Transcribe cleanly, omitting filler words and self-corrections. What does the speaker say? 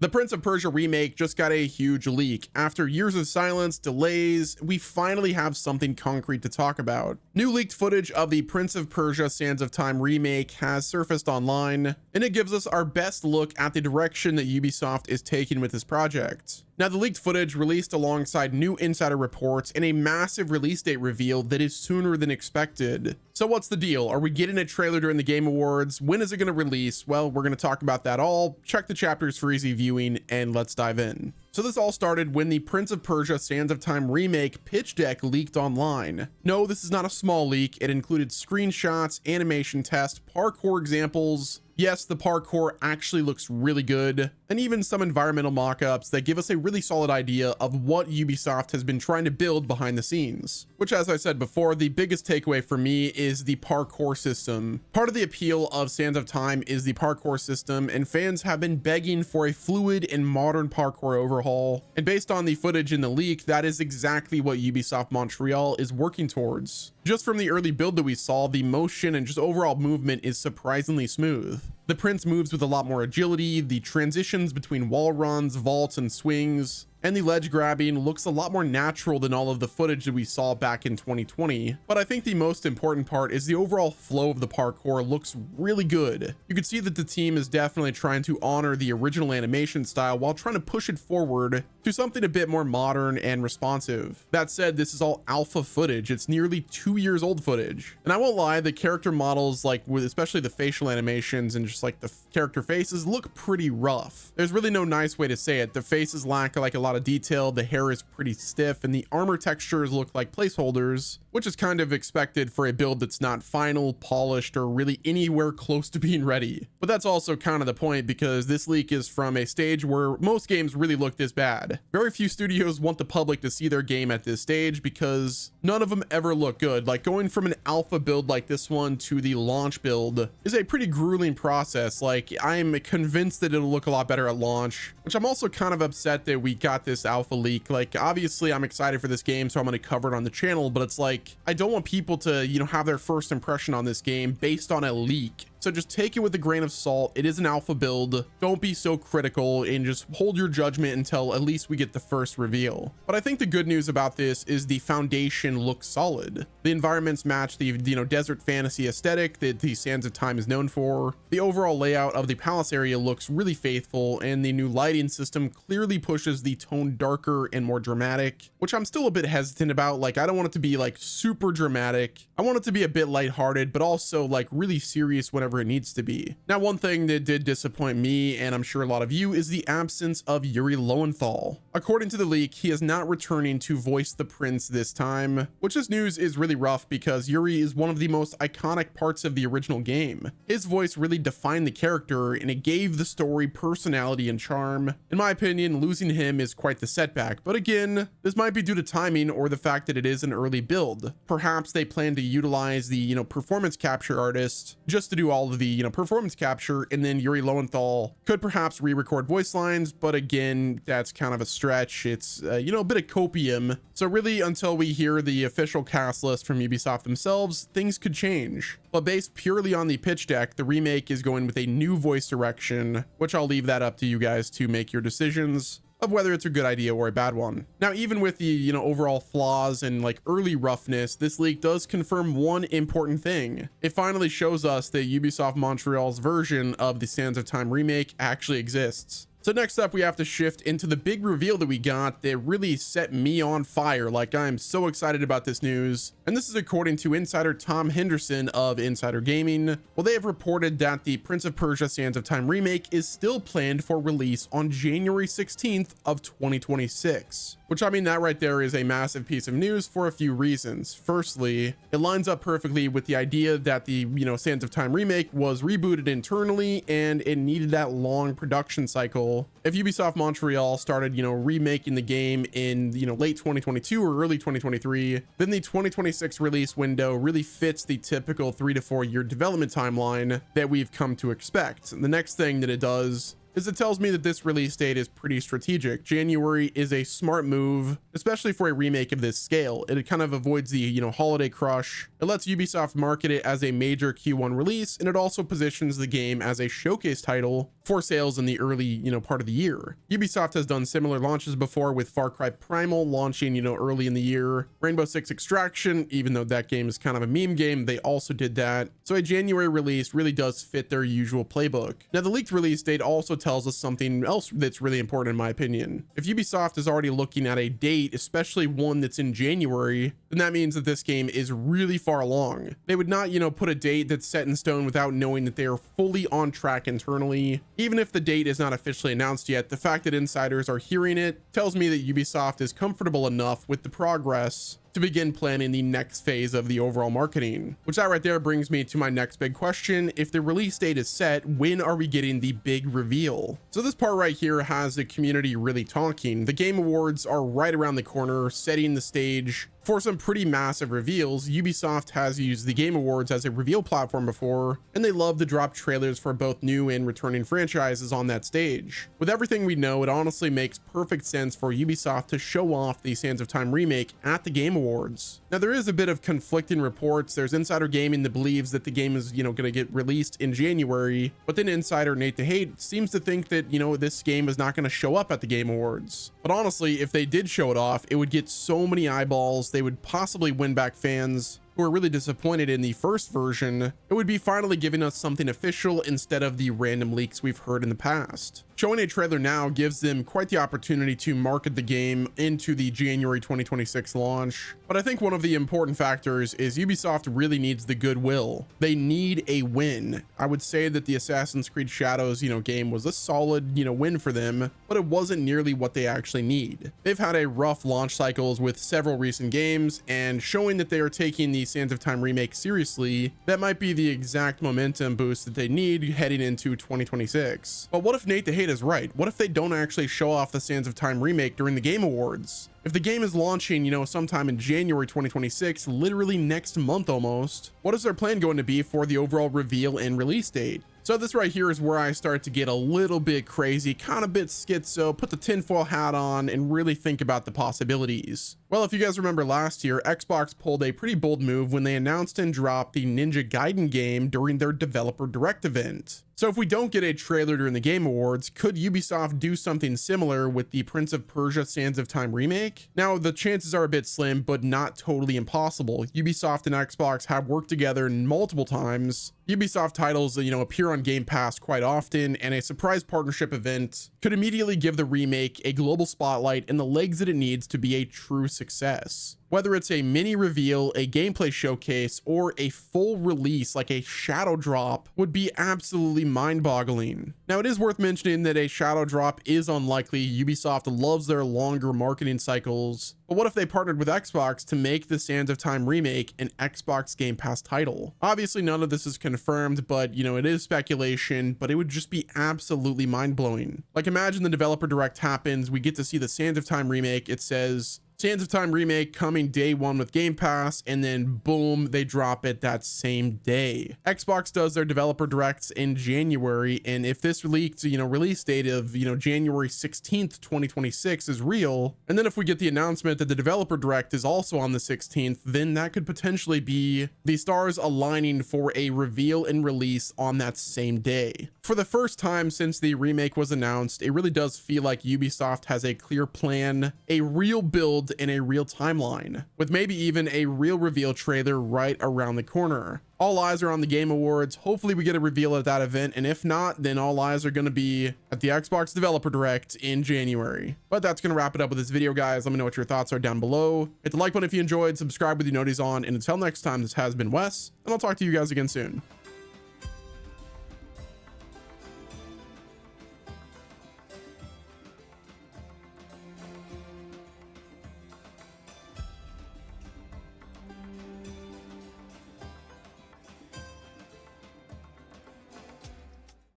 The Prince of Persia remake just got a huge leak. After years of silence, delays, we finally have something concrete to talk about. New leaked footage of the Prince of Persia Sands of Time remake has surfaced online, and it gives us our best look at the direction that Ubisoft is taking with this project. Now, the leaked footage released alongside new insider reports and a massive release date reveal that is sooner than expected. So what's the deal? Are we getting a trailer during the Game Awards? When is it going to release? Well, we're going to talk about that all. Check the chapters for easy viewing, and let's dive in. So this all started when the Prince of Persia Sands of Time remake pitch deck leaked online. No, this is not a small leak. It included screenshots, animation tests, parkour examples. Yes, the parkour actually looks really good, and even some environmental mock-ups that give us a really solid idea of what Ubisoft has been trying to build behind the scenes. Which, as I said before, the biggest takeaway for me is the parkour system. Part of the appeal of Sands of Time is the parkour system, and fans have been begging for a fluid and modern parkour overhaul. And based on the footage in the leak, that is exactly what Ubisoft Montreal is working towards. Just from the early build that we saw, the motion and just overall movement is surprisingly smooth. The Prince moves with a lot more agility, the transitions between wall runs, vaults, and swings, and the ledge grabbing looks a lot more natural than all of the footage that we saw back in 2020. But I think the most important part is the overall flow of the parkour looks really good. You can see that the team is definitely trying to honor the original animation style while trying to push it forward to something a bit more modern and responsive. That said, this is all alpha footage. It's nearly 2 years old footage. And I won't lie, the character models, like with especially the facial animations and just like the character faces, look pretty rough. There's really no nice way to say it. The faces lack like a lot of detail, the hair is pretty stiff, and the armor textures look like placeholders, which is kind of expected for a build that's not final, polished, or really anywhere close to being ready. But that's also kind of the point, because this leak is from a stage where most games really look this bad. Very few studios want the public to see their game at this stage because none of them ever look good. Like going from an alpha build like this one to the launch build is a pretty grueling process. Like I'm convinced that it'll look a lot better at launch, which I'm also kind of upset that we got this alpha leak. Like obviously I'm excited for this game, so I'm going to cover it on the channel, but it's like I don't want people to, have their first impression on this game based on a leak. So just take it with a grain of salt. It is an alpha build. Don't be so critical and just hold your judgment until at least we get the first reveal. But I think the good news about this is the foundation looks solid. The environments match the, desert fantasy aesthetic that the Sands of Time is known for. The overall layout of the palace area looks really faithful, and the new lighting system clearly pushes the tone darker and more dramatic, which I'm still a bit hesitant about. Like I don't want it to be like super dramatic. I want it to be a bit lighthearted, but also like really serious whenever it needs to be. Now, one thing that did disappoint me, and I'm sure a lot of you, is the absence of Yuri Lowenthal. According to the leak, he is not returning to voice the prince this time, which this news is really rough because Yuri is one of the most iconic parts of the original game. His voice really defined the character, and it gave the story personality and charm. In my opinion, losing him is quite the setback, but again, this might be due to timing or the fact that it is an early build. Perhaps they plan to utilize the, performance capture artist just to do all of the, performance capture, and then Yuri Lowenthal could perhaps re-record voice lines, but again, that's kind of a stretch. It's, a bit of copium. So really, until we hear the official cast list from Ubisoft themselves, things could change. But based purely on the pitch deck, the remake is going with a new voice direction, which I'll leave that up to you guys to make your decisions of whether it's a good idea or a bad one. Now, even with the, overall flaws and like early roughness, this leak does confirm one important thing. It finally shows us that Ubisoft Montreal's version of the Sands of Time remake actually exists. So next up, we have to shift into the big reveal that we got that really set me on fire. Like, I'm so excited about this news. And this is according to insider Tom Henderson of Insider Gaming. Well, they have reported that the Prince of Persia Sands of Time remake is still planned for release on January 16th of 2026. Which, I mean, that right there is a massive piece of news for a few reasons. Firstly, it lines up perfectly with the idea that the, Sands of Time remake was rebooted internally and it needed that long production cycle. If Ubisoft Montreal started, remaking the game in, late 2022 or early 2023, then the 2026 release window really fits the typical 3 to 4 year development timeline that we've come to expect. And the next thing that it does is it tells me that this release date is pretty strategic. January is a smart move, especially for a remake of this scale. It kind of avoids the, holiday crush. It lets Ubisoft market it as a major Q1 release, and it also positions the game as a showcase title for sales in the early, part of the year. Ubisoft has done similar launches before, with Far Cry Primal launching, early in the year. Rainbow Six Extraction, even though that game is kind of a meme game, they also did that. So a January release really does fit their usual playbook. Now, the leaked release date also tells us something else that's really important in my opinion. If Ubisoft is already looking at a date, especially one that's in January, then that means that this game is really far along. They would not, put a date that's set in stone without knowing that they are fully on track internally. Even if the date is not officially announced yet, the fact that insiders are hearing it tells me that Ubisoft is comfortable enough with the progress to begin planning the next phase of the overall marketing, which that right there brings me to my next big question. If the release date is set, when are we getting the big reveal? So this part right here has the community really talking. The Game Awards are right around the corner, setting the stage for some pretty massive reveals. Ubisoft has used the Game Awards as a reveal platform before, and they love to drop trailers for both new and returning franchises on that stage. With everything we know, it honestly makes perfect sense for Ubisoft to show off the Sands of Time remake at the Game Awards. Now, there is a bit of conflicting reports. There's insider gaming that believes that the game is, going to get released in January, but then insider Nate the Hate seems to think that, this game is not going to show up at the Game Awards. But honestly, if they did show it off, it would get so many eyeballs. They would possibly win back fans who are really disappointed in the first version. It would be finally giving us something official instead of the random leaks we've heard in the past. Showing a trailer now gives them quite the opportunity to market the game into the January 2026 launch. But I think one of the important factors is Ubisoft really needs the goodwill. They need a win. I would say that the Assassin's Creed Shadows, game was a solid, win for them, but it wasn't nearly what they actually need. They've had a rough launch cycles with several recent games, and showing that they are taking the Sands of Time remake seriously, that might be the exact momentum boost that they need heading into 2026. But what if Nate the Hate is right? What if they don't actually show off the Sands of Time remake during the Game Awards? If the game is launching, sometime in January 2026, literally next month almost, what is their plan going to be for the overall reveal and release date? So this right here is where I start to get a little bit crazy, kind of bit schizo, put the tinfoil hat on, and really think about the possibilities. Well, if you guys remember last year, Xbox pulled a pretty bold move when they announced and dropped the Ninja Gaiden game during their Developer Direct event. So if we don't get a trailer during the Game Awards, could Ubisoft do something similar with the Prince of Persia Sands of Time remake? Now, the chances are a bit slim, but not totally impossible. Ubisoft and Xbox have worked together multiple times. Ubisoft titles, appear on Game Pass quite often, and a surprise partnership event could immediately give the remake a global spotlight and the legs that it needs to be a true success. Whether it's a mini reveal, a gameplay showcase, or a full release like a shadow drop would be absolutely mind-boggling. Now, it is worth mentioning that a shadow drop is unlikely. Ubisoft loves their longer marketing cycles. But what if they partnered with Xbox to make the Sands of Time remake an Xbox Game Pass title? Obviously, none of this is confirmed, but it is speculation, but it would just be absolutely mind-blowing. Like, imagine the Developer Direct happens, we get to see the Sands of Time remake, it says Sands of Time remake coming day one with Game Pass, and then boom, they drop it that same day. Xbox does their Developer Directs in January, and if this leaked, release date of, January 16th, 2026 is real, and then if we get the announcement that the Developer Direct is also on the 16th, then that could potentially be the stars aligning for a reveal and release on that same day. For the first time since the remake was announced, it really does feel like Ubisoft has a clear plan, a real build, in a real timeline, with maybe even a real reveal trailer right around the corner. All eyes are on the Game Awards. Hopefully we get a reveal at that event, and if not, then all eyes are going to be at the Xbox Developer Direct in January. But that's going to wrap it up with this video, guys. Let me know what your thoughts are down below. Hit the like button if you enjoyed, subscribe with your noties on, and until next time, this has been Wes, and I'll talk to you guys again soon.